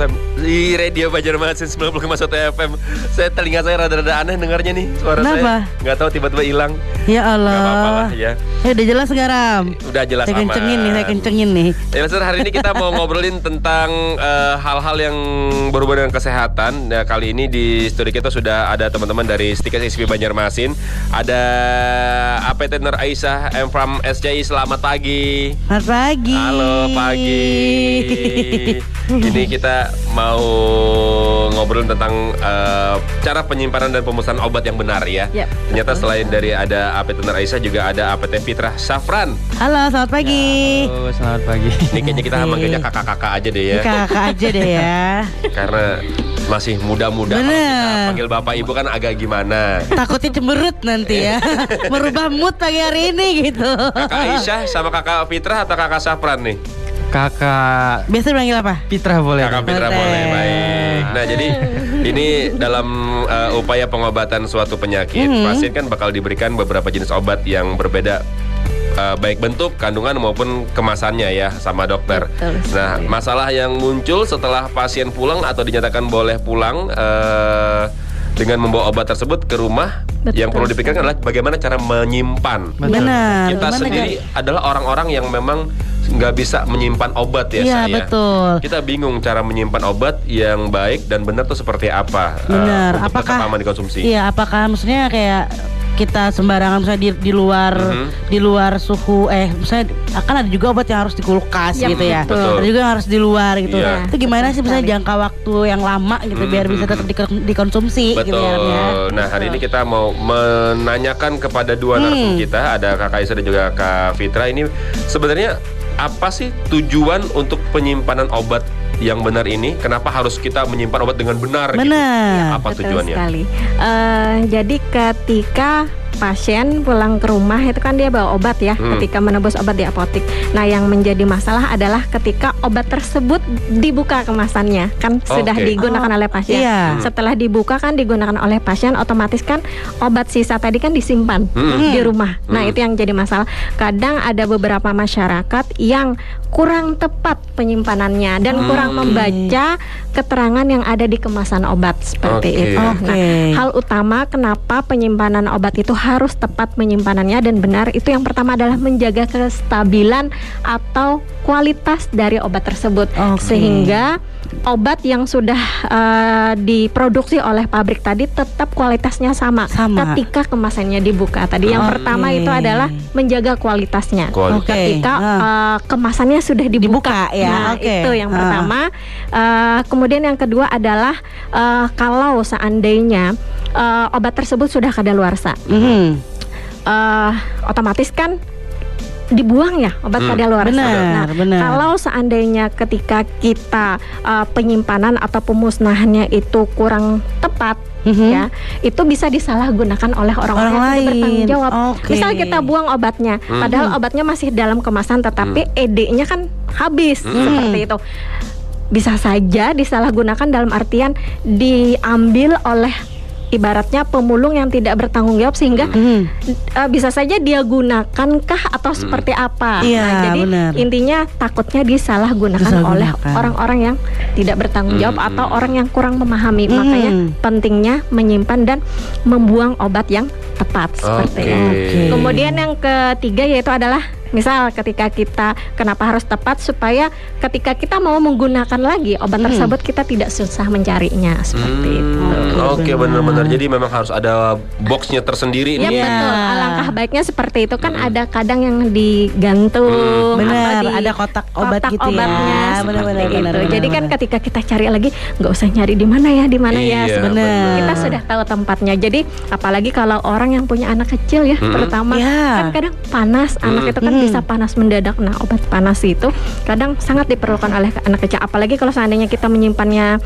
FM di Radio Banjarmasin 90,1 FM. Telinga saya rada-rada aneh dengarnya nih suara. Kenapa? Saya nggak tahu tiba-tiba hilang. Ya Allah. Gak apa-apa lah ya. Udah jelas sekarang. Udah jelas saya aman. Saya kencengin nih. Ya Mas, hari ini kita mau ngobrolin tentang hal-hal yang berhubungan dengan kesehatan. Nah, kali ini di studio kita sudah ada teman-teman dari Stikes ISP Banjarmasin. Ada APT Nur Aisyah M from SCI. Selamat pagi. Selamat pagi. Halo pagi. Ini kita mau ngobrolin tentang cara penyimpanan dan pemusnahan obat yang benar ya. Yep. Ternyata selain dari ada APT Nur Aisyah juga ada APT Fitrah Safran. Halo, selamat pagi. Halo, selamat pagi. Ini kayaknya kita manggilnya kakak-kakak aja deh ya. Kakak aja deh ya. Karena masih muda-muda. Kalau kita panggil bapak ibu kan agak gimana. Takutnya cemberut nanti ya. Merubah mood pagi hari ini gitu. Kakak Aisyah sama kakak Fitrah atau kakak Safran nih? Kakak. Biasa panggil apa? Fitrah boleh. Kakak Fitrah boleh, baik. Nah jadi ini dalam upaya pengobatan suatu penyakit, pasien kan bakal diberikan beberapa jenis obat yang berbeda, baik bentuk, kandungan maupun kemasannya ya sama dokter. Nah masalah yang muncul setelah pasien pulang atau dinyatakan boleh pulang dengan membawa obat tersebut ke rumah. Yang perlu dipikirkan adalah bagaimana cara menyimpan. Benar. Kita sendiri adalah orang-orang yang memang nggak bisa menyimpan obat ya. Iya betul. Kita bingung cara menyimpan obat yang baik dan benar tuh seperti apa. Benar. Untuk tetap aman dikonsumsi. Iya, apakah maksudnya kayak kita sembarangan misalnya di luar suhu misalnya akan ada juga obat yang harus di kulkas gitu ya. Betul. Ada juga yang harus di luar gitu. Iya. Itu gimana sih misalnya jangka waktu yang lama gitu biar bisa tetap dikonsumsi. Betul. Gitu ya. Nah hari ini kita mau menanyakan kepada dua narasum kita, ada Kak Aisyah dan juga Kak Fitra. Ini sebenarnya apa sih tujuan untuk penyimpanan obat yang benar ini? Kenapa harus kita menyimpan obat dengan benar? Benar. Gitu? Ya, apa tujuannya? Sekali. Jadi ketika pasien pulang ke rumah itu kan dia bawa obat ya, ketika menebus obat di apotik. Nah yang menjadi masalah adalah ketika obat tersebut dibuka kemasannya, kan sudah digunakan oleh pasien. Setelah dibuka kan digunakan oleh pasien, otomatis kan obat sisa tadi kan disimpan di rumah. Nah itu yang jadi masalah. Kadang ada beberapa masyarakat yang kurang tepat penyimpanannya dan kurang membaca keterangan yang ada di kemasan obat seperti itu. Nah hal utama kenapa penyimpanan obat itu harus tepat menyimpanannya dan benar, itu yang pertama adalah menjaga kestabilan atau kualitas dari obat tersebut, sehingga obat yang sudah diproduksi oleh pabrik tadi tetap kualitasnya sama. Ketika kemasannya dibuka tadi. Yang pertama itu adalah menjaga kualitasnya. Ketika kemasannya sudah dibuka ya. Nah, itu yang pertama. Kemudian yang kedua adalah kalau seandainya obat tersebut sudah kadaluarsa, otomatis kan dibuang ya obat kadaluarsa. Nah, kalau seandainya ketika kita penyimpanan atau pemusnahannya itu kurang tepat, ya, itu bisa disalahgunakan oleh orang-orang yang tidak bertanggung jawab. Misal kita buang obatnya, padahal obatnya masih dalam kemasan, tetapi ED-nya kan habis, seperti itu. Bisa saja disalahgunakan dalam artian diambil oleh ibaratnya pemulung yang tidak bertanggung jawab, sehingga bisa saja dia gunakan atau seperti apa. Nah, jadi intinya takutnya disalahgunakan oleh orang-orang yang tidak bertanggung jawab atau orang yang kurang memahami. Makanya pentingnya menyimpan dan membuang obat yang tepat seperti itu. Kemudian yang ketiga yaitu adalah misal ketika kita kenapa harus tepat, supaya ketika kita mau menggunakan lagi obat tersebut kita tidak susah mencarinya seperti itu. Oke, benar-benar. Jadi memang harus ada boxnya tersendiri ya, nih. Betul. Alangkah baiknya seperti itu kan ada kadang yang digantung, atau ada kotak obat gitu obatnya, ya. Benar. Jadi kan ketika kita cari lagi nggak usah nyari di mana ya, sebenarnya kita sudah tahu tempatnya. Jadi apalagi kalau orang yang punya anak kecil ya, terutama kan kadang panas, anak itu kan bisa panas mendadak. Nah obat panas itu kadang sangat diperlukan oleh anak kecil, apalagi kalau seandainya kita menyimpannya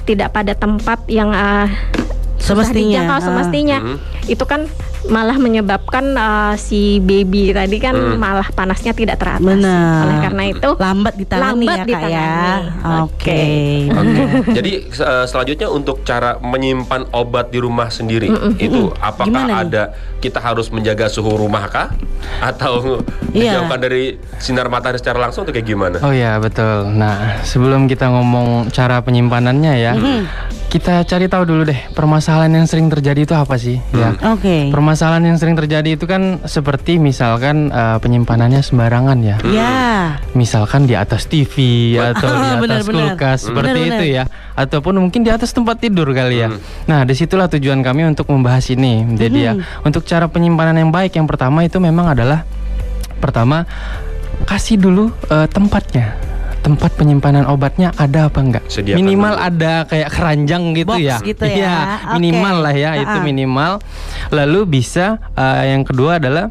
tidak pada tempat yang semestinya. Itu kan malah menyebabkan si baby tadi kan malah panasnya tidak teratasi. Benar. Oleh karena itu lambat ditangani ya Kak ya. Oke. Jadi selanjutnya untuk cara menyimpan obat di rumah sendiri itu apakah Gimana nih? ada kita harus menjaga suhu rumah kah atau dijauhkan dari sinar matahari secara langsung atau kayak gimana? Oh ya betul. Nah sebelum kita ngomong cara penyimpanannya ya, kita cari tahu dulu deh permasalahan yang sering terjadi itu apa sih? Ya. Oke. Permasalahan yang sering terjadi itu kan seperti misalkan penyimpanannya sembarangan ya. Ya. Misalkan di atas TV atau di atas Benar-benar. kulkas seperti Benar-benar. itu ya, ataupun mungkin di atas tempat tidur kali ya. Nah disitulah tujuan kami untuk membahas ini. Jadi ya untuk cara penyimpanan yang baik yang pertama itu memang adalah kasih dulu tempatnya. Tempat penyimpanan obatnya ada apa enggak? Sediakan Minimal dulu. ada kayak keranjang gitu Box ya. gitu ya. Iya, Oke. minimal lah ya, itu minimal. Lalu bisa yang kedua adalah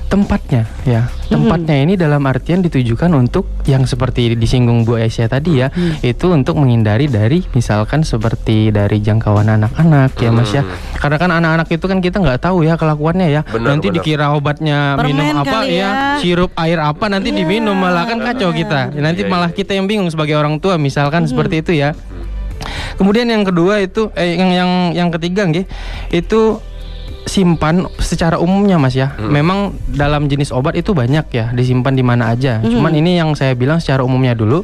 tempatnya ya. Tempatnya ini dalam artian ditujukan untuk yang seperti disinggung Bu Aisyah tadi ya, itu untuk menghindari dari misalkan seperti dari jangkauan anak-anak ya Mas ya. Karena kan anak-anak itu kan kita nggak tahu ya kelakuannya ya. Benar, Nanti benar. dikira obatnya Permen minum apa kali ya. sirup air apa nanti diminum malah kan kacau kita. Nanti Iya, malah iya. kita yang bingung sebagai orang tua misalkan seperti itu ya. Kemudian yang kedua itu yang ketiga nggih, itu simpan secara umumnya Mas ya. Memang dalam jenis obat itu banyak ya, disimpan di mana aja. Cuman ini yang saya bilang secara umumnya dulu.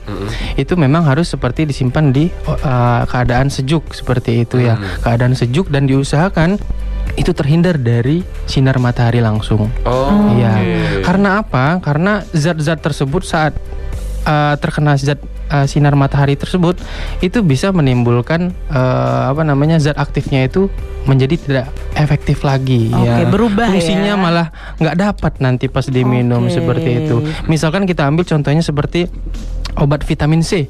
Itu memang harus seperti disimpan di keadaan sejuk seperti itu ya. Keadaan sejuk dan diusahakan itu terhindar dari sinar matahari langsung. Oh, Iya. oke. Karena apa? Karena zat-zat tersebut saat terkena sinar matahari tersebut itu bisa menimbulkan zat aktifnya itu menjadi tidak efektif lagi. Oke, ya. berubah Fungsinya ya. malah nggak dapat nanti pas diminum Oke. seperti itu. Misalkan kita ambil contohnya seperti obat vitamin C.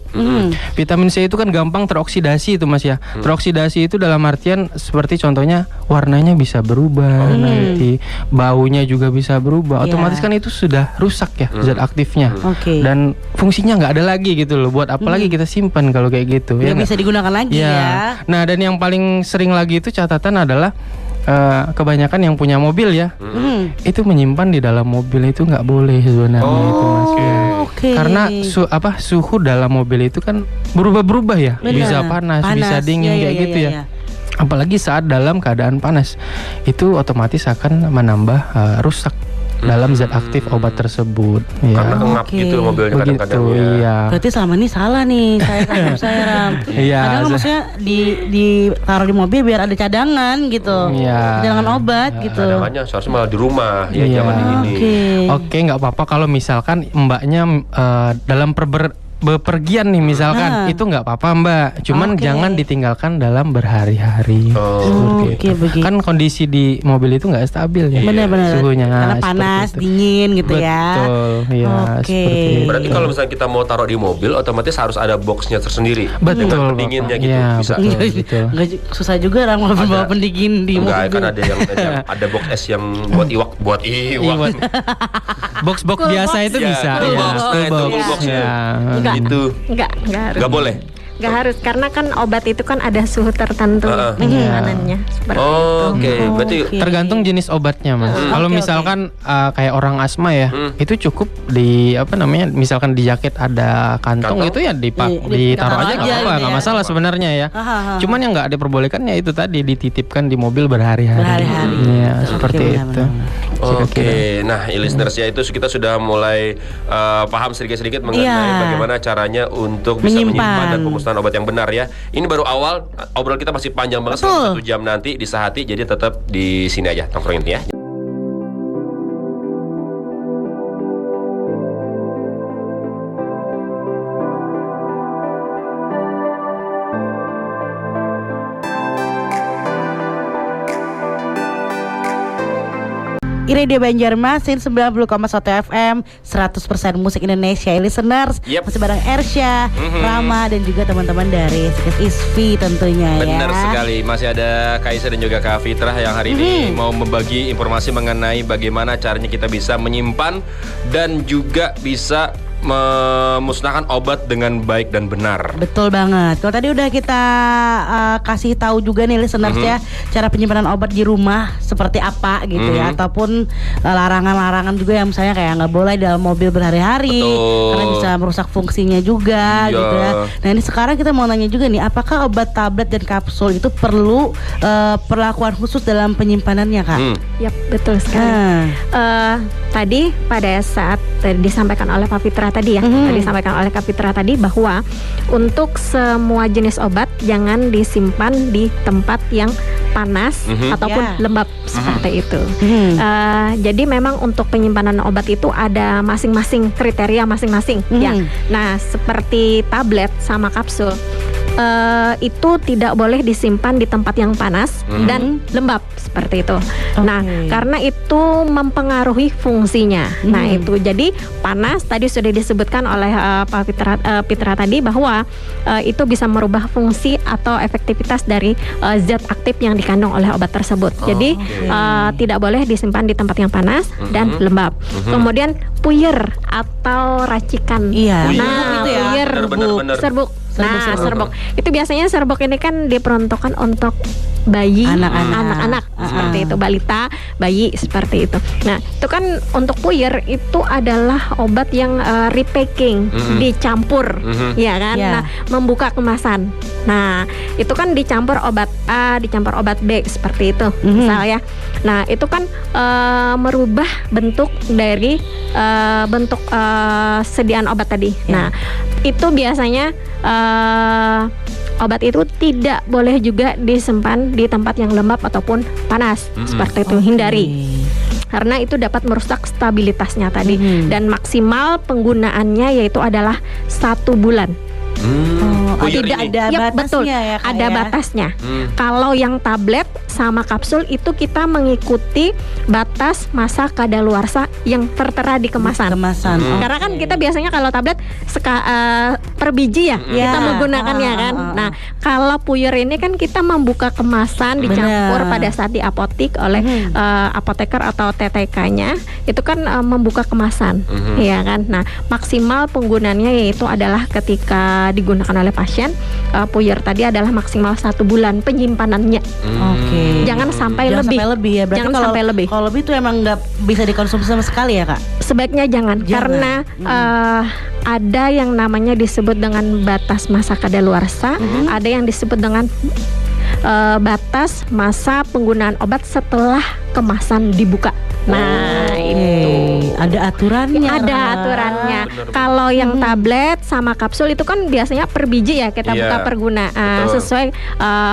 Vitamin C itu kan gampang teroksidasi itu Mas ya. Teroksidasi itu dalam artian seperti contohnya warnanya bisa berubah, nanti baunya juga bisa berubah. Ya. Otomatis kan itu sudah rusak ya zat aktifnya. Oke. Dan fungsinya nggak ada lagi gitu loh. Buat apa lagi kita simpan kalau kayak gitu Nggak nggak? bisa digunakan lagi ya. Nah, dan yang paling sering lagi itu catatan adalah kebanyakan yang punya mobil ya. Itu menyimpan di dalam mobil itu nggak boleh sebenarnya itu Mas. Ya. Oke. Karena suhu dalam mobil itu kan berubah-berubah ya. Benar. Bisa panas, bisa dingin Iya, kayak iya, gitu iya, ya. iya. Apalagi saat dalam keadaan panas, itu otomatis akan menambah rusak dalam zat aktif obat tersebut. Karena Ya. ngap Oke. gitu mobilnya kadang-kadang Begitu, ya. iya. Berarti selama ini salah nih saya Ram. Iya, Kadang kan maksudnya ditaruh di mobil biar ada cadangan gitu. Iya. Cadangan obat gitu. Cadangannya seharusnya malah di rumah ya, Iya. jangan di ini. Oke, nggak apa-apa kalau misalkan mbaknya dalam bepergian nih misalkan, itu nggak apa-apa Mbak. Cuman Oke. jangan ditinggalkan dalam berhari-hari. Oh, Oke, begitu. Kan kondisi di mobil itu nggak stabil ya Benar-benar. suhunya. Karena seperti panas, itu. dingin gitu ya. Betul, ya Oke. seperti itu. Berarti kalau misalnya kita mau taruh di mobil, otomatis harus ada boxnya tersendiri Betul, dengan Bapak. pendinginnya gitu, Iya, bisa. betul. Enggak susah juga Ram kalau bawa pendingin di Enggak, mobil. kan ada yang ada box es yang buat iwak, buat iwak. Box-box biasa itu Ya, bisa. cool ya. box. Nah, itu Cool cool box. box Ya. Enggak. Itu Enggak harus. nggak boleh. Nggak harus, karena kan obat itu kan ada suhu tertentu penyimpanannya seperti itu. Oke, berarti Tergantung jenis obatnya Mas. Kalau Oke, misalkan kayak orang asma ya, itu cukup di misalkan di jaket ada kantong, Kantong? itu ya Ditaruh ditaruh aja aja nggak apa-apa, gitu nggak ya. masalah sebenarnya ya. Cuman yang nggak diperbolehkannya itu tadi dititipkan di mobil berhari-hari. Berhari-hari. Ya, seperti itu. Oke, nah listeners ya itu kita sudah mulai paham sedikit-sedikit mengenai Iya. bagaimana caranya untuk bisa Menyimpan. menyimpan dan pemusnahan obat yang benar ya. Ini baru awal, obrolan kita masih panjang banget selama 1 jam nanti di Sehati, jadi tetap di sini aja tongkrongin ya. Radio Banjarmasin 90,1 FM 100% musik Indonesia listeners. Yep. Masih bareng Ersya, Rama dan juga teman-teman dari Sikes Isfi tentunya Benar ya. sekali, masih ada Kaisa dan juga Kak Fitrah yang hari ini mau membagi informasi mengenai bagaimana caranya kita bisa menyimpan dan juga bisa memusnahkan obat dengan baik dan benar. Betul banget. Kalau tadi udah kita kasih tahu juga nih listeners ya, cara penyimpanan obat di rumah seperti apa gitu ya, ataupun larangan-larangan juga yang misalnya kayak nggak boleh dalam mobil berhari-hari karena bisa merusak fungsinya juga gitu ya. Nah ini sekarang kita mau nanya juga nih, apakah obat tablet dan kapsul itu perlu perlakuan khusus dalam penyimpanannya, Kak? Yap, betul sekali. Tadi pada saat disampaikan oleh Pak Fitra tadi ya, disampaikan oleh Kak Fitra tadi bahwa untuk semua jenis obat jangan disimpan di tempat yang panas ataupun lembab seperti itu. Jadi memang untuk penyimpanan obat itu ada masing-masing kriteria masing-masing ya. Nah, seperti tablet sama kapsul itu tidak boleh disimpan di tempat yang panas dan lembab seperti itu. Nah, karena itu mempengaruhi fungsinya. Nah, itu jadi panas tadi sudah disebutkan oleh Pak Fitra tadi bahwa itu bisa merubah fungsi atau efektivitas dari zat aktif yang dikandung oleh obat tersebut. Jadi tidak boleh disimpan di tempat yang panas dan lembab. Kemudian puyer atau racikan. Nah, puyer, serbuk. Nah, serbuk itu biasanya serbuk ini kan diperuntukkan untuk bayi, anak-anak seperti itu, balita, bayi seperti itu. Nah, itu kan untuk puyer itu adalah obat yang repacking, dicampur, ya kan? Nah, membuka kemasan. Nah, itu kan dicampur obat A, dicampur obat B seperti itu, misalnya. Nah, itu kan merubah bentuk dari bentuk sediaan obat tadi. Nah, itu biasanya obat itu tidak boleh juga disimpan di tempat yang lembab ataupun panas seperti itu, hindari karena itu dapat merusak stabilitasnya tadi dan maksimal penggunaannya yaitu adalah 1 bulan. Tidak ada batasnya, betul, ya, Kak, ada batasnya. Kalau yang tablet sama kapsul itu kita mengikuti batas masa kadaluarsa yang tertera di kemasan. Karena kan kita biasanya kalau tablet per biji ya, kita menggunakannya kan. Nah, kalau puyer ini kan kita membuka kemasan dicampur pada saat di apotik oleh apoteker atau TTK-nya itu kan membuka kemasan, ya kan. Nah, maksimal penggunaannya yaitu adalah ketika digunakan oleh pasien, puyer tadi adalah maksimal 1 bulan penyimpanannya. Jangan sampai lebih. Ya. Berarti jangan sampai lebih. Kalau lebih itu emang nggak bisa dikonsumsi sama sekali ya, Kak? Sebaiknya jangan. Karena ada yang namanya disebut dengan batas masa kadaluarsa, ada yang disebut dengan batas masa penggunaan obat setelah kemasan dibuka. Nah, itu ada aturannya. Ada aturannya. Kalau yang tablet sama kapsul itu kan biasanya per biji ya kita buka pergunaan sesuai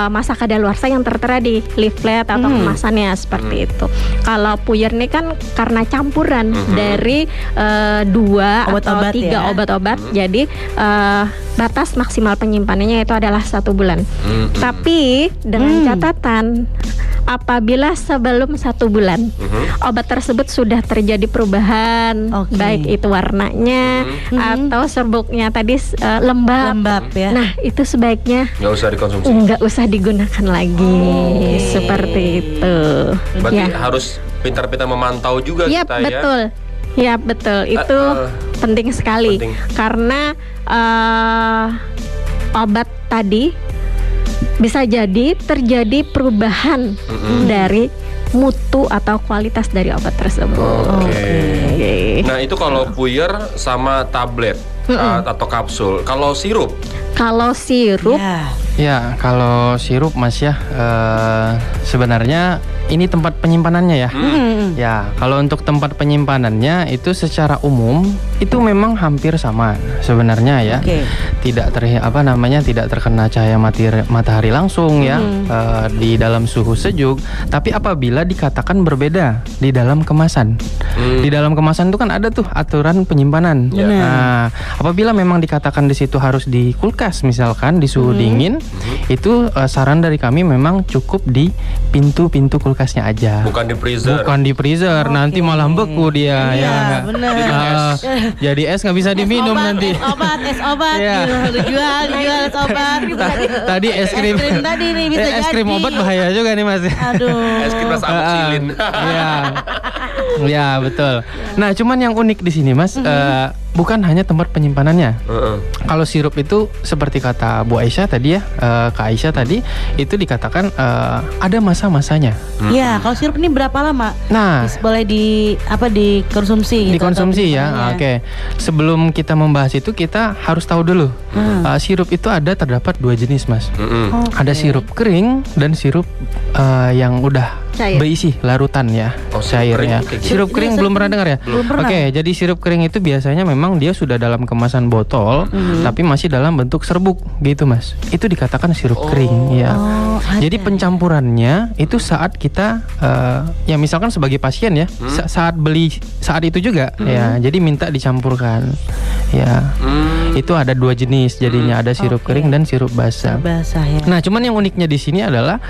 masa kadaluarsa yang tertera di leaflet atau kemasannya seperti itu. Kalau puyer ini kan karena campuran dari 2 atau 3 obat-obat, jadi batas maksimal penyimpanannya itu adalah 1 bulan. Tapi dengan catatan apabila sebelum 1 bulan obat tersebut sudah terjadi perubahan, baik itu warnanya atau serbuknya tadi lembab ya. Nah, itu sebaiknya nggak usah dikonsumsi, nggak usah digunakan lagi, seperti itu. Berarti harus pintar-pintar memantau juga kita betul. Ya betul, itu penting sekali. Karena obat tadi bisa jadi terjadi perubahan dari mutu atau kualitas dari obat tersebut. Nah, itu kalau puyer sama tablet atau kapsul. Kalau sirup? Kalau sirup ya, kalau sirup Mas ya, sebenarnya ini tempat penyimpanannya ya. Ya, kalau untuk tempat penyimpanannya itu secara umum itu memang hampir sama sebenarnya ya. Tidak tidak terkena cahaya matahari langsung ya, di dalam suhu sejuk. Tapi apabila dikatakan berbeda di dalam kemasan. Di dalam kemasan itu kan ada tuh aturan penyimpanan. Nah, apabila memang dikatakan di situ harus di kulkas misalkan di suhu dingin, itu saran dari kami memang cukup di pintu kulkasnya aja. Bukan di freezer. Nanti malah beku dia. Iya, benar. Jadi es nggak bisa diminum nanti. Es obat. Dijual es obat. Tadi es krim tadi nih bisa jadi. Es krim obat bahaya juga nih Mas. Aduh. Es krim rasa amoxicillin. Ya betul. Nah, cuman yang unik di sini Mas, bukan hanya tempat penyimpanannya. Heeh. Kalau sirup itu seperti kata Bu Aisyah tadi ya, Kak Aisyah tadi itu dikatakan ada masa-masanya. Iya, kalau sirup ini berapa lama? Nah, Boleh dikonsumsi gitu, dikonsumsi atau ya. penyimpanannya? Oke. Sebelum kita membahas itu kita harus tahu dulu. Sirup itu terdapat 2 jenis, Mas. Mm-mm. Ada sirup kering dan sirup yang udah Cair. berisi larutan ya, Oh, sirup cair kering ya. kayak gitu. Sirup kering belum pernah dengar ya? Belum pernah. Oke, jadi sirup kering itu biasanya memang dia sudah dalam kemasan botol, tapi masih dalam bentuk serbuk gitu, Mas. Itu dikatakan sirup kering ya. Oh, ada. Jadi pencampurannya itu saat kita ya misalkan sebagai pasien ya, saat beli saat itu juga ya. Jadi minta dicampurkan. Ya. Itu ada 2 jenis jadinya, ada sirup Oke. kering dan sirup basah. basah ya. Nah, cuman yang uniknya di sini adalah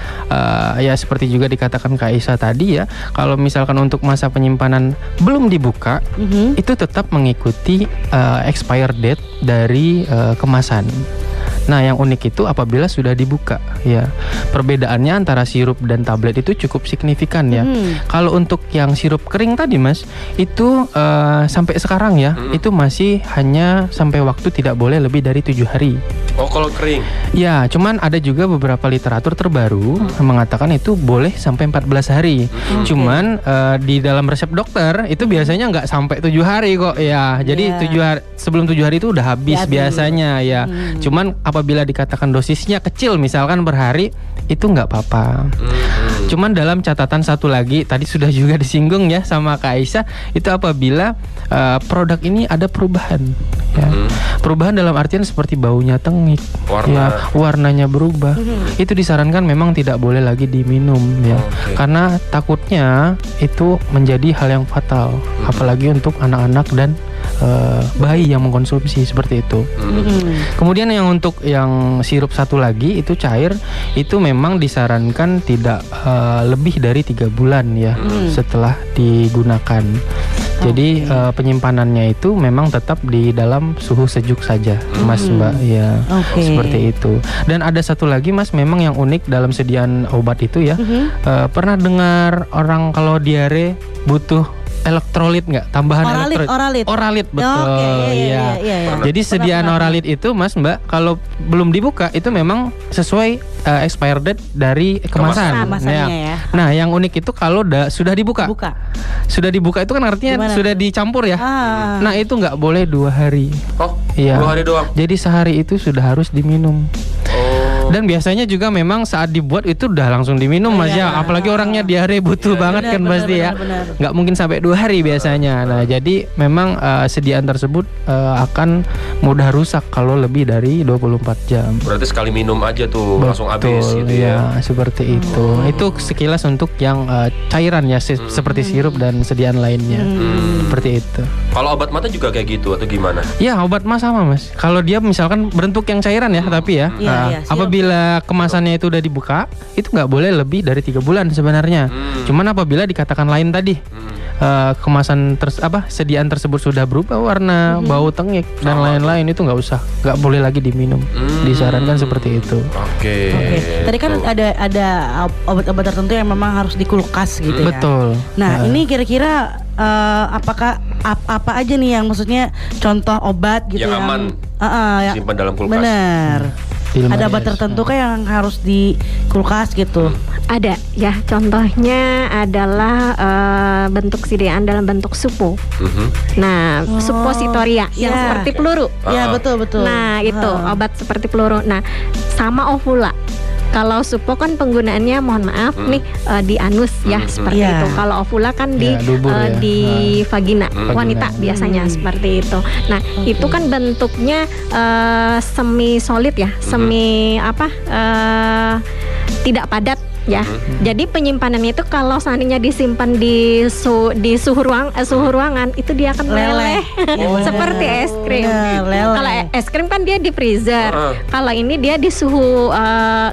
ya seperti juga dikatakan Kak Isa tadi ya, kalau misalkan untuk masa penyimpanan belum dibuka, itu tetap mengikuti expired date dari kemasan. Nah, yang unik itu apabila sudah dibuka ya. Perbedaannya antara sirup dan tablet itu cukup signifikan ya. Kalau untuk yang sirup kering tadi, Mas, itu sampai sekarang ya, itu masih hanya sampai waktu tidak boleh lebih dari 7 hari. Oh, kalau kering. Ya, cuman ada juga beberapa literatur terbaru mengatakan itu boleh sampai 14 hari. Cuman di dalam resep dokter itu biasanya nggak sampai 7 hari kok ya. Jadi 7 hari, sebelum 7 hari itu udah habis biasanya ya. Cuman apabila dikatakan dosisnya kecil misalkan per hari itu nggak apa-apa. Cuman dalam catatan satu lagi tadi sudah juga disinggung ya sama Kak Aisyah, itu apabila produk ini ada perubahan ya. Perubahan dalam artian seperti baunya tengik, ya, warnanya berubah. Itu disarankan memang tidak boleh lagi diminum ya. Karena takutnya itu menjadi hal yang fatal, apalagi untuk anak-anak dan bayi yang mengkonsumsi seperti itu. Kemudian yang untuk yang sirup satu lagi itu cair, itu memang disarankan tidak lebih dari 3 bulan ya setelah digunakan. Jadi penyimpanannya itu memang tetap di dalam suhu sejuk saja, Mas Mbak ya. Seperti itu. Dan ada satu lagi, Mas, memang yang unik dalam sediaan obat itu ya. Pernah dengar orang kalau diare butuh elektrolit nggak? Tambahan Oralit betul. Iya. Jadi sediaan Oralit itu, Mas Mbak, kalau belum dibuka itu memang sesuai expired date dari kemasan. Ya. Nah, yang unik itu kalau sudah dibuka. Sudah dibuka itu kan artinya sudah dicampur ya. Nah, itu nggak boleh 2 hari. Oh, iya. 2 hari doang. Jadi sehari itu sudah harus diminum. Dan biasanya juga memang saat dibuat itu udah langsung diminum, Mas ya. Apalagi orangnya diare butuh banget kan pasti ya. Nggak mungkin sampai 2 hari biasanya. Nah, jadi memang sediaan tersebut akan mudah rusak kalau lebih dari 24 jam. Berarti sekali minum aja tuh langsung habis gitu ya. Seperti itu. Itu sekilas untuk yang cairan ya, seperti sirup dan sediaan lainnya. Seperti itu. Kalau obat mata juga kayak gitu atau gimana? Ya, obat mah sama, Mas. Kalau dia misalkan bentuk yang cairan ya, tapi ya apabila kemasannya itu udah dibuka, itu nggak boleh lebih dari 3 bulan sebenarnya. Cuman apabila dikatakan lain tadi, kemasan sediaan tersebut sudah berubah warna, bau tengik dan lain-lain, itu nggak boleh lagi diminum. Disarankan seperti itu. Oke. Tadi kan ada obat-obat tertentu yang memang harus dikulkas gitu ya. Betul. Nah, ini kira-kira apakah apa aja nih yang maksudnya contoh obat gitu yang aman simpan dalam kulkas. Bener. Ada obat tertentu kan yang harus di kulkas gitu. Ada ya, contohnya adalah bentuk sediaan dalam bentuk supo. Nah, suppositoria yang seperti peluru. Ya, betul. Nah, itu obat seperti peluru. Nah, sama ovula. Kalau supo kan penggunaannya mohon maaf nih di anus ya seperti itu. Kalau ovula kan di vagina wanita biasanya seperti itu. Nah, itu kan bentuknya semi solid ya, semi tidak padat ya. Jadi penyimpanannya itu kalau seandainya disimpan di suhu ruangan itu dia akan meleleh seperti es krim. Kalau es krim kan dia di freezer. Kalau ini dia di suhu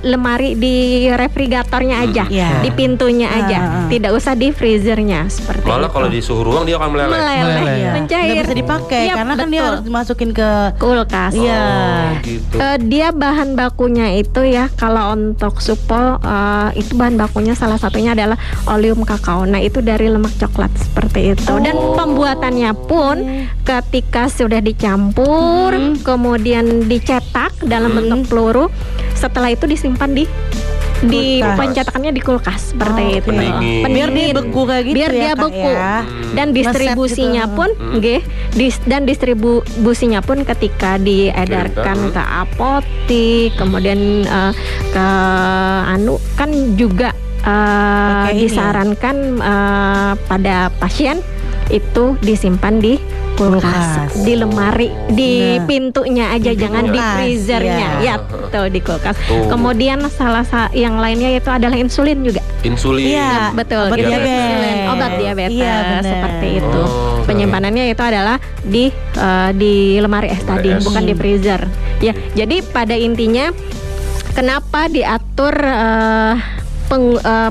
lemari di refrigeratornya aja, di pintunya aja. Tidak usah di freezernya seperti Malah itu. kalau di suhu ruang dia akan meleleh. Mencair. Nggak bisa dipakai karena kan dia harus dimasukin ke kulkas. Gitu. Dia bahan bakunya itu ya, kalau untuk supo itu bahan bakunya salah satunya adalah oleum kakao. Nah itu dari lemak coklat seperti itu. Dan pembuatannya pun ketika sudah dicampur, kemudian dicetak dalam bentuk peluru, setelah itu disimpan di pencetakannya di kulkas seperti itu. Pendingin. Biar dia beku kayak gitu Biar ya, dia Kak, beku. ya. Dan distribusinya gitu. pun dan distribusinya pun ketika diedarkan ke apotik, kemudian ke kan juga disarankan pada pasien itu disimpan di kulkas, di lemari, di pintunya aja, jangan di freezernya. Ya, tuh di kulkas. Kemudian yang lainnya itu adalah insulin juga. Insulin. Iya, betul. obat Gitu. diabetes. Obat diabetes Iya, benar. seperti itu. Oh, Penyimpanannya itu adalah di lemari es tadi, es. bukan di freezer. Ya, jadi pada intinya kenapa diatur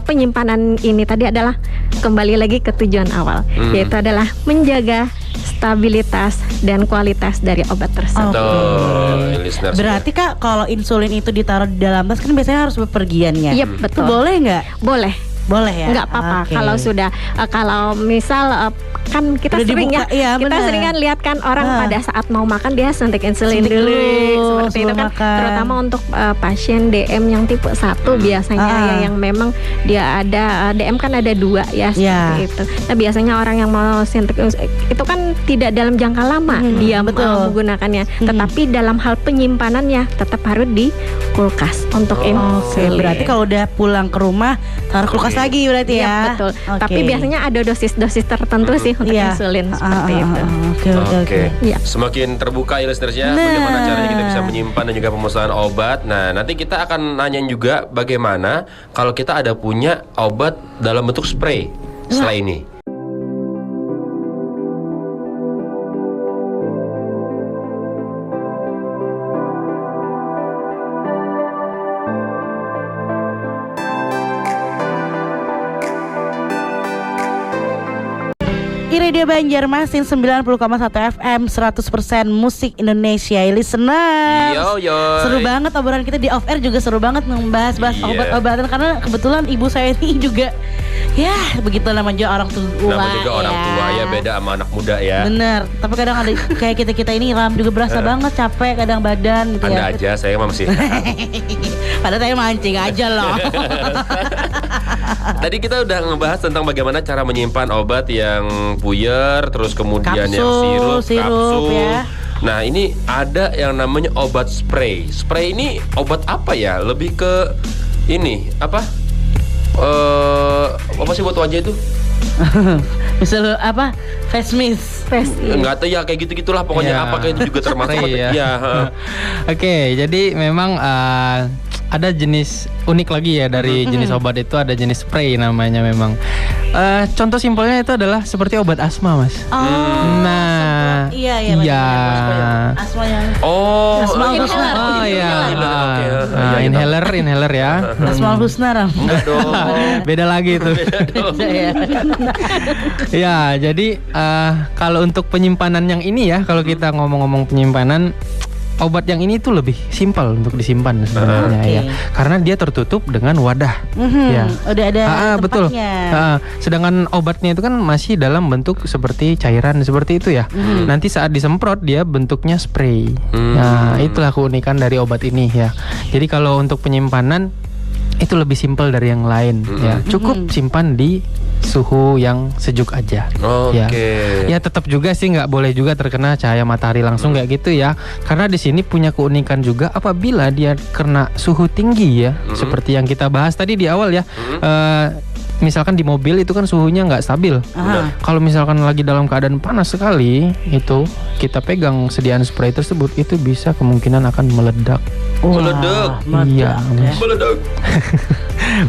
penyimpanan ini tadi adalah kembali lagi ke tujuan awal, yaitu adalah menjaga stabilitas dan kualitas dari obat tersebut. Tuh, listeners. Berarti Kak, kalau insulin itu ditaruh di dalam tas kan biasanya harus bepergian ya? Iya, betul. Itu boleh nggak? Boleh. Boleh ya? Nggak apa-apa. Oke. Kalau sudah kalau misal kan kita Udah sering dibuka, iya, kita benar. sering kan lihat kan orang pada saat mau makan dia suntik insulin Suntik dulu dulu seperti itu sebelum kan, makan. terutama untuk pasien DM yang tipe 1 biasanya ya, yang memang dia ada DM kan ada 2 ya seperti itu. Nah biasanya orang yang mau suntik itu kan tidak dalam jangka lama dia menggunakannya, tetapi dalam hal penyimpanannya tetap harus di kulkas untuk insulin. Berarti kalau udah pulang ke rumah taruh kulkas lagi berarti ya? Iya, betul. Oke. Tapi biasanya ada dosis-dosis tertentu sih untuk insulin seperti itu. Oke. Iya. Semakin terbuka ya listenersnya, bagaimana caranya kita bisa menyimpan dan juga pemesanan obat. Nah, nanti kita akan nanyain juga bagaimana kalau kita ada punya obat dalam bentuk spray setelah ini. Radio Banjarmasin 90,1 FM 100% musik Indonesia. Listener, Yo. seru banget obrolan kita di off air, juga seru banget membahas-bahas obat-obatan, karena kebetulan ibu saya ini juga ya begitu namanya orang tua. Nama juga orang tua ya, beda sama anak muda ya. Bener, tapi kadang ada kayak kita ini Ram juga berasa banget capek, kadang badan gitu Anda ya. aja, saya mah masih. Padahal saya mancing aja loh. Tadi kita udah ngebahas tentang bagaimana cara menyimpan obat yang puyer, terus kemudian yang sirup, ya. Nah ini ada yang namanya obat spray. Spray ini obat apa ya? Lebih ke ini apa? Apa sih buat wajah itu? Misal apa? Face mist. Enggak tahu ya, kayak gitu-gitulah pokoknya. Apakah itu juga termasuk? Ya. Oke, jadi memang ada jenis unik lagi ya dari jenis obat itu, ada jenis spray namanya memang. Contoh simpelnya itu adalah seperti obat asma, Mas. Nah, Iya. Asma yang Asmaul Husna. Inhaler ya. Asmaul Husna, Ram. Enggak dong. Beda lagi itu. Ya, jadi kalau untuk penyimpanan yang ini ya, kalau kita ngomong-ngomong penyimpanan, obat yang ini tuh lebih simpel untuk disimpan sebenarnya ya, karena dia tertutup dengan wadah. Ya. Udah ada betul. tempatnya. Sedangkan obatnya itu kan masih dalam bentuk seperti cairan seperti itu ya. Nanti saat disemprot dia bentuknya spray. Nah, itulah keunikan dari obat ini ya. Jadi kalau untuk penyimpanan itu lebih simpel dari yang lain ya. Cukup simpan di suhu yang sejuk aja. Ya tetap juga sih nggak boleh juga terkena cahaya matahari langsung kayak gitu ya. Karena di sini punya keunikan juga apabila dia kena suhu tinggi ya. Seperti yang kita bahas tadi di awal ya. Misalkan di mobil itu kan suhunya nggak stabil. Kalau misalkan lagi dalam keadaan panas sekali, itu kita pegang sediaan spray tersebut, itu bisa kemungkinan akan meledak. Meledak. Iya, Meledak.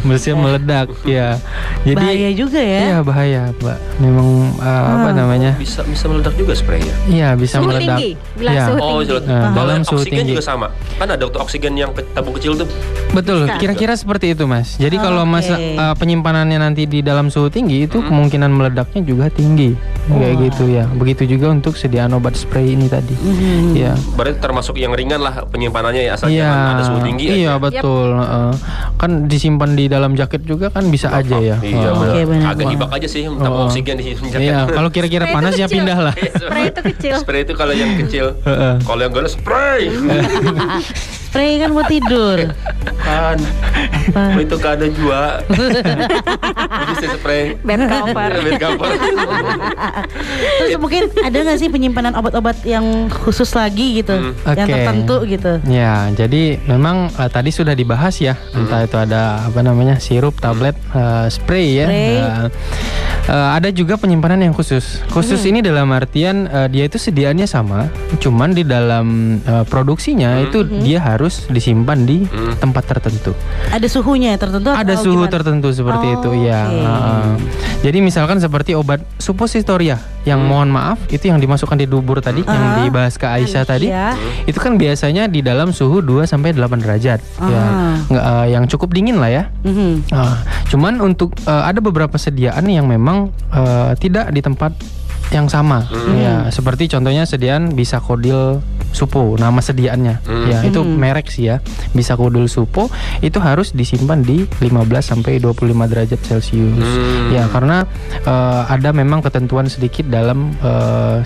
mesin meledak ya. Jadi bahaya juga ya. Iya bahaya, Mbak. Memang apa namanya? Bisa meledak juga spraynya. Iya bisa Suhu meledak. tinggi, bila Ya. suhu tinggi. Dalam suhu oksigen tinggi. juga sama. Kan ada untuk oksigen yang tabung kecil tuh. Betul, kira-kira seperti itu, Mas. Jadi kalau Mas penyimpanannya nanti di dalam suhu tinggi itu kemungkinan meledaknya juga tinggi. Kayak gitu ya. Begitu juga untuk sediaan obat spray ini tadi. Ya. Berarti termasuk yang ringan lah penyimpanannya ya, asal jangan ada suhu tinggi iya aja. betul. Kan disimpan di dalam jaket juga kan bisa aja ya. Iya benar. Oke, benar. Agak hibak aja sih, tambah oksigen di jaket. Iya, kalau kira-kira Spray itu panas ya kecil. pindah lah. Spray itu kecil. Spray itu kalau yang kecil. Kalau yang gede spray. Spray kan buat tidur. Kan. Apa? Itu kan ada juga. Jadi saya spray. Bed cover. Bed cover. Terus mungkin ada nggak sih penyimpanan obat-obat yang khusus lagi gitu, yang Oke. tertentu gitu? Ya, jadi memang tadi sudah dibahas ya, entah itu ada apa namanya sirup, tablet, spray ya. Spray. Ada juga penyimpanan yang khusus. Khusus ini dalam artian dia itu sediaannya sama, cuman di dalam produksinya itu dia harus disimpan di tempat tertentu. Ada suhunya tertentu? Ada atau suhu gimana? tertentu seperti itu ya. Oke. Jadi misalkan seperti obat suppositoria yang mohon maaf itu yang dimasukkan di dubur tadi yang dibahas ke Aisyah tadi. Iya. Itu kan biasanya di dalam suhu 2 sampai 8 derajat. Ya. Nggak, yang cukup dingin lah ya. Mhm. Cuman untuk ada beberapa sediaan yang memang tidak di tempat yang sama. Ya, seperti contohnya sediaan Bisakodil Supo, nama sediaannya. Ya, itu merek sih ya. Bisakodil Supo itu harus disimpan di 15 sampai 25 derajat Celcius. Ya, karena ada memang ketentuan sedikit dalam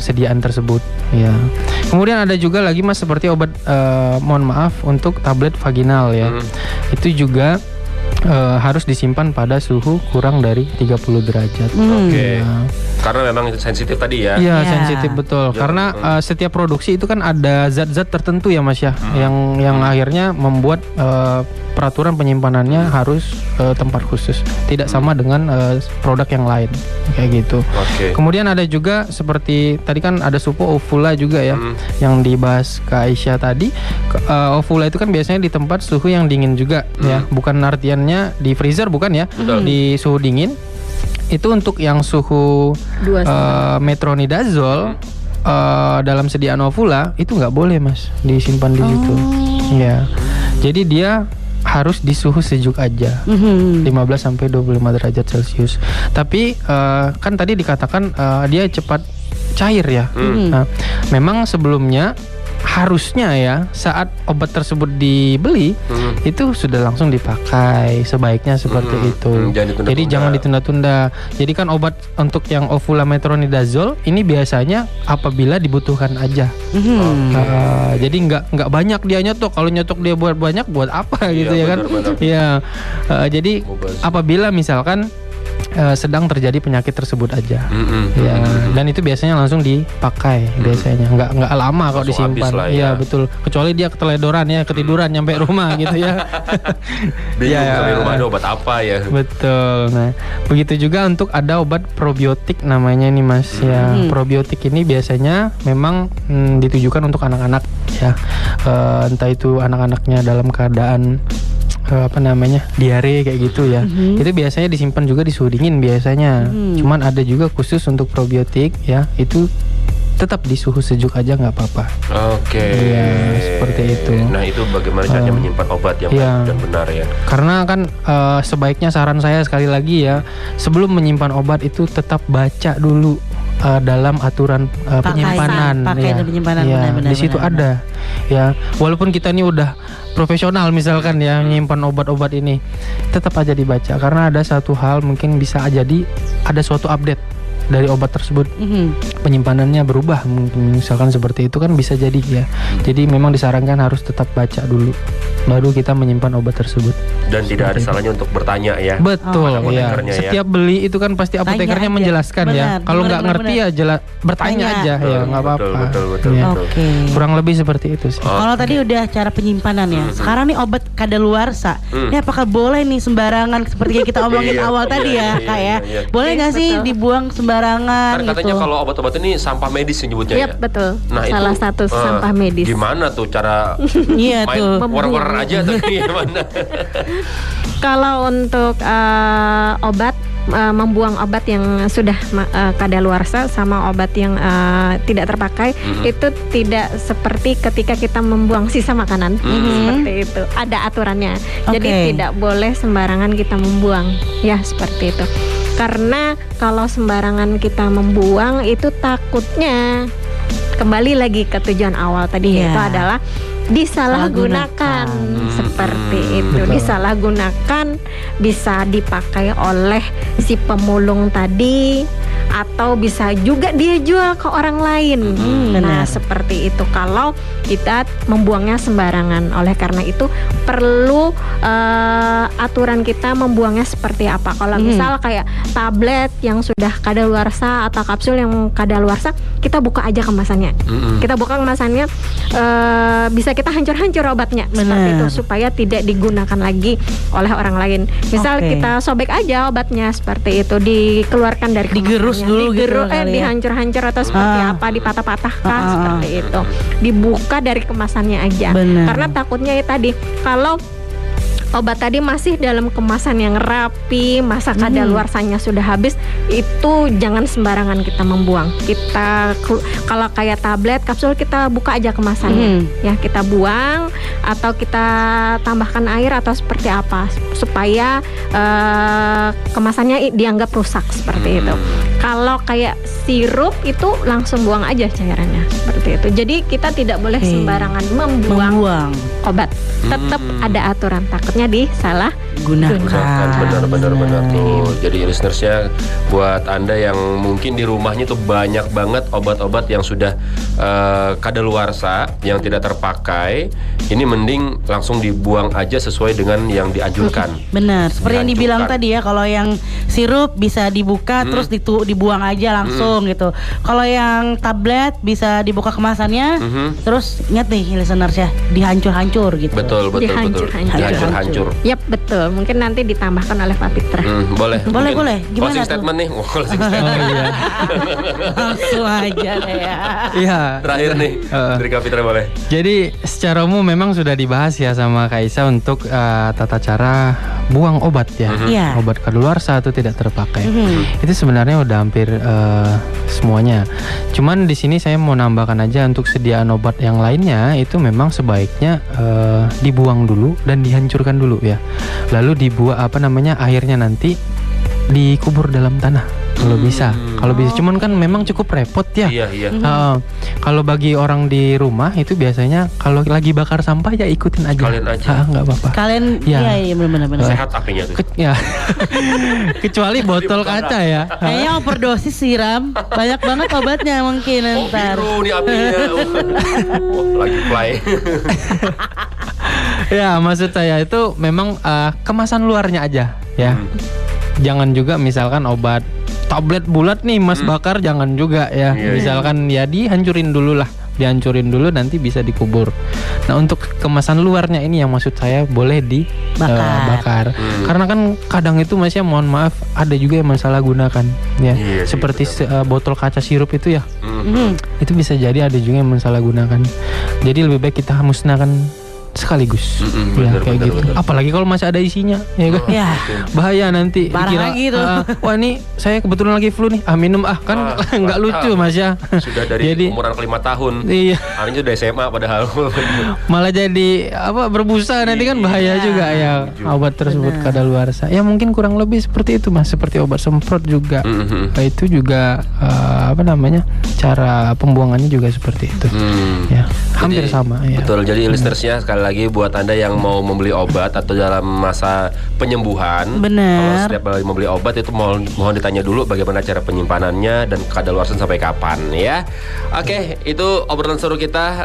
sediaan tersebut, ya. Kemudian ada juga lagi Mas seperti obat mohon maaf untuk tablet vaginal ya. Itu juga harus disimpan pada suhu kurang dari 30 derajat. Oke. Ya. Karena memang sensitif tadi ya. Iya, Ya. sensitif betul. Karena setiap produksi itu kan ada zat-zat tertentu ya Mas ya, yang akhirnya membuat peraturan penyimpanannya harus tempat khusus. Tidak sama dengan produk yang lain kayak gitu. Oke. Kemudian ada juga seperti tadi kan ada Supo Ovula juga ya, yang dibahas ke Aisyah tadi. Ovula itu kan biasanya di tempat suhu yang dingin juga ya, bukan artiannya di freezer bukan ya, di suhu dingin. Itu untuk yang suhu 2 metronidazole dalam sediaan Ovula itu nggak boleh Mas disimpan di situ. Ya. Jadi dia harus di suhu sejuk aja. 15 sampai 25 derajat Celcius. Tapi kan tadi dikatakan dia cepat cair ya. Nah, memang sebelumnya harusnya ya saat obat tersebut dibeli itu sudah langsung dipakai, sebaiknya seperti itu. Jangan ditunda-tunda. Jadi jangan ditunda-tunda. Jadi kan obat untuk yang Ovula metronidazole ini biasanya apabila dibutuhkan aja. Jadi nggak banyak dia nyetok. Kalau nyetok dia buat banyak buat apa gitu ya kan? benar-benar. Iya. Jadi apabila misalkan sedang terjadi penyakit tersebut aja. Ya, dan itu biasanya langsung dipakai biasanya. Nggak lama kalau Langsung habis disimpan. lah Iya, ya. betul. Kecuali dia keteledoran ya, ketiduran nyampe rumah gitu ya. Bingung Ya. sampai rumah ada obat apa ya. Betul. Nah, begitu juga untuk ada obat probiotik namanya nih Mas ya. Probiotik ini biasanya memang ditujukan untuk anak-anak ya. Entah itu anak-anaknya dalam keadaan diare kayak gitu ya. Itu biasanya disimpan juga di suhu dingin biasanya. Cuman ada juga khusus untuk probiotik ya. Itu tetap di suhu sejuk aja nggak apa-apa. Oke. Iya, seperti itu. Nah, itu bagaimana caranya menyimpan obat yang iya. baik dan benar ya. Karena kan sebaiknya saran saya sekali lagi ya, sebelum menyimpan obat itu tetap baca dulu dalam aturan penyimpanan. pakai ya. penyimpanan, Ya, benar-benar, di situ benar-benar. ada. Ya, walaupun kita ini udah profesional misalkan ya menyimpan obat-obat ini, tetap aja dibaca karena ada satu hal mungkin bisa jadi ada suatu update dari obat tersebut, penyimpanannya berubah mungkin, misalkan seperti itu kan bisa jadi ya. Jadi memang disarankan harus tetap baca dulu baru kita menyimpan obat tersebut. Dan tidak ada salahnya untuk bertanya ya. Betul ya. apotekernya ya. Setiap beli itu kan pasti apotekernya aja. menjelaskan ya. Benar, Kalau nggak benar, ngerti ya bertanya Tanya. aja ya, nggak apa-apa. Betul. Ya. Oke. Kurang lebih seperti itu sih. Kalau tadi udah cara penyimpanan ya. Sekarang nih obat kadaluarsa. Ini apakah boleh nih sembarangan seperti yang kita omongin Iya, awal tadi iya, ya, iya, Kak ya? iya. Boleh nggak sih Betul. dibuang sembarangan Kan katanya gitu? kalau obat-obat ini sampah medis yang nyebutnya Yap, ya. betul. Nah, Salah itu, satu sampah medis. Gimana tuh cara Iya main tuh. war-war aja atau gimana? Kalau untuk obat membuang obat yang sudah kadaluarsa sama obat yang tidak terpakai itu tidak seperti ketika kita membuang sisa makanan seperti itu. Ada aturannya. Jadi Oke. tidak boleh sembarangan kita membuang ya seperti itu. Karena kalau sembarangan kita membuang itu takutnya kembali lagi ke tujuan awal tadi, Iya. yaitu adalah disalahgunakan. Seperti itu, Betul. disalahgunakan, bisa dipakai oleh si pemulung tadi, atau bisa juga dia jual ke orang lain. Nah, benar. seperti itu kalau kita membuangnya sembarangan. Oleh karena itu perlu aturan kita membuangnya seperti apa. Kalau misal kayak tablet yang sudah kadaluarsa atau kapsul yang kadaluarsa, kita buka aja kemasannya. Kita buka kemasannya, bisa kita hancur-hancur obatnya. Seperti Benar. itu, supaya tidak digunakan lagi oleh orang lain. Misal Oke. kita sobek aja obatnya seperti itu, dikeluarkan dari Digerus kemasannya. dulu gitu Digerus, kali ya. dihancur-hancur atau seperti apa, dipatah-patahkan seperti itu. Dibuka dari kemasannya aja. Benar. Karena takutnya ya tadi, kalau obat tadi masih dalam kemasan yang rapi, masa kadaluarsanya sudah habis, itu jangan sembarangan kita membuang. Kita kalau kayak tablet, kapsul, kita buka aja kemasannya. Ya, kita buang atau kita tambahkan air atau seperti apa supaya kemasannya dianggap rusak seperti itu. Kalau kayak sirup itu langsung buang aja cairannya seperti itu. Jadi kita tidak boleh sembarangan membuang obat. Tetap ada aturan, takutnya disalah Gunakan. Benar tuh. Jadi listenersnya, buat Anda yang mungkin di rumahnya tuh banyak banget obat-obat yang sudah kadaluarsa, yang tidak terpakai, ini mending langsung dibuang aja sesuai dengan yang dianjurkan. Benar, seperti yang dibilang Dihancurkan. tadi ya, kalau yang sirup bisa dibuka terus dibuang aja langsung gitu. Kalau yang tablet bisa dibuka kemasannya, terus ingat nih listeners ya, dihancur-hancur gitu. Betul. Dihancur-hancur. Yap, betul. Mungkin nanti ditambahkan oleh Pak Fitra. Boleh. Boleh, Mungkin boleh. Gimana closing tuh? statement nih. Closing statement. Langsung aja deh ya. Iya. Terakhir nih, dari Kak Fitra boleh. Jadi secara umum memang sudah dibahas ya sama Kak Isa untuk tata cara buang obat ya. Iya. Obat kadaluarsa atau tidak terpakai. Itu sebenarnya udah hampir semuanya. Cuman di sini saya mau nambahkan aja untuk sediaan obat yang lainnya itu memang sebaiknya dibuang dulu dan dihancurkan dulu ya. Lalu dibuat airnya nanti dikubur dalam tanah kalau bisa. Kalau bisa, cuman kan memang cukup repot ya. Iya. Kalau bagi orang di rumah itu biasanya kalau lagi bakar sampah ya ikutin aja. Kalian aja. Nggak apa-apa. Kalian Ya. iya benar. Sehat apinya tuh. Ya. Kecuali botol kaca ya. Kayaknya overdosis siram. Banyak banget obatnya mungkin ntar. Biru nih apinya. Lagi play. Ya, maksud saya itu memang kemasan luarnya aja ya. Jangan juga misalkan obat tablet bulat nih Mas bakar, jangan juga ya. Misalkan ya dihancurin dulu lah. Dihancurin dulu nanti bisa dikubur. Nah, untuk kemasan luarnya ini yang maksud saya boleh dibakar. Karena kan kadang itu Mas ya, mohon maaf, ada juga yang masalah gunakan ya. Iya sih, Seperti botol kaca sirup itu ya. Itu bisa jadi ada juga yang mensalah gunakan. Jadi lebih baik kita musnahkan sekaligus. Ya, kayak gitu. Apalagi kalau masih ada isinya, ya kan? Ya. Bahaya nanti Parah dikira, lagi tuh. wah ini saya kebetulan lagi flu nih, minum kan nggak lucu Mas ya. Sudah dari Jadi, umuran ke 5 tahun. iya, Harinya udah SMA padahal. malah jadi berbusa nanti kan bahaya juga ya obat tersebut kadaluarsa. Ya mungkin kurang lebih seperti itu Mas, seperti obat semprot juga. Nah, itu juga cara pembuangannya juga seperti itu. Ya, hampir Jadi, sama ya. Betul. Jadi listenersnya sekali lagi buat Anda yang mau membeli obat atau dalam masa penyembuhan, Bener. kalau setiap kali membeli obat itu mohon ditanya dulu bagaimana cara penyimpanannya dan kadaluarsa sampai kapan ya. Oke, itu obrolan seru kita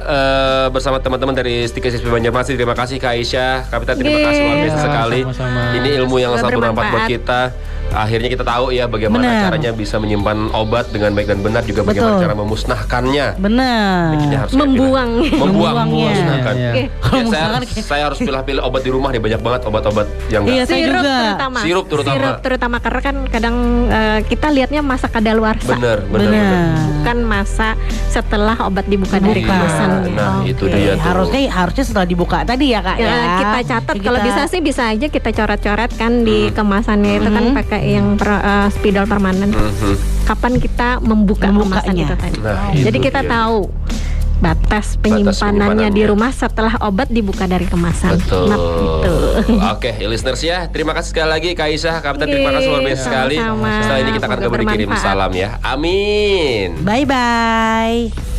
bersama teman-teman dari Stika SSP Banjarmasin. Terima kasih Kak Aisyah, Kak Fitra, terima kasih luar biasa sekali. Sama-sama. Ini ilmu yang sangat bermanfaat buat Bermanfaat. kita. Akhirnya kita tahu ya bagaimana Bener. caranya bisa menyimpan obat dengan baik dan benar, juga bagaimana Betul. cara memusnahkannya. Benar. Ini harus Membuang. Membuangnya. memusnahkan. Iya, iya. Kalau Ya, misalkan saya harus pilih-pilih obat di rumah nih, banyak banget obat-obat yang Iya, nggak. saya Sirup juga. terutama. Sirup terutama. Karena kan kadang kita lihatnya masa kadaluarsa. Bener. Bukan masa setelah obat dibuka dari Dibuka. kemasan. Nah, itu Oke, dia tuh. harusnya setelah dibuka tadi ya Kak ya. Kita catat, kalau Kita- bisa sih bisa aja kita coret-coret kan di kemasannya itu kan pakai yang spidol permanen. Kapan kita membuka kemasan Membukanya. itu tadi. Nah, Jadi itu kita dia. tahu batas penyimpanannya di penyimpanannya. rumah setelah obat dibuka dari kemasan. Betul. Nah, itu. Oke, listeners ya, terima kasih sekali lagi Kak Aisyah, Kak Fitra, terima kasih luar biasa sekali. Sama-sama. Setelah ini kita akan Semoga kembali kirim bermanfaat. salam ya. Amin. Bye bye.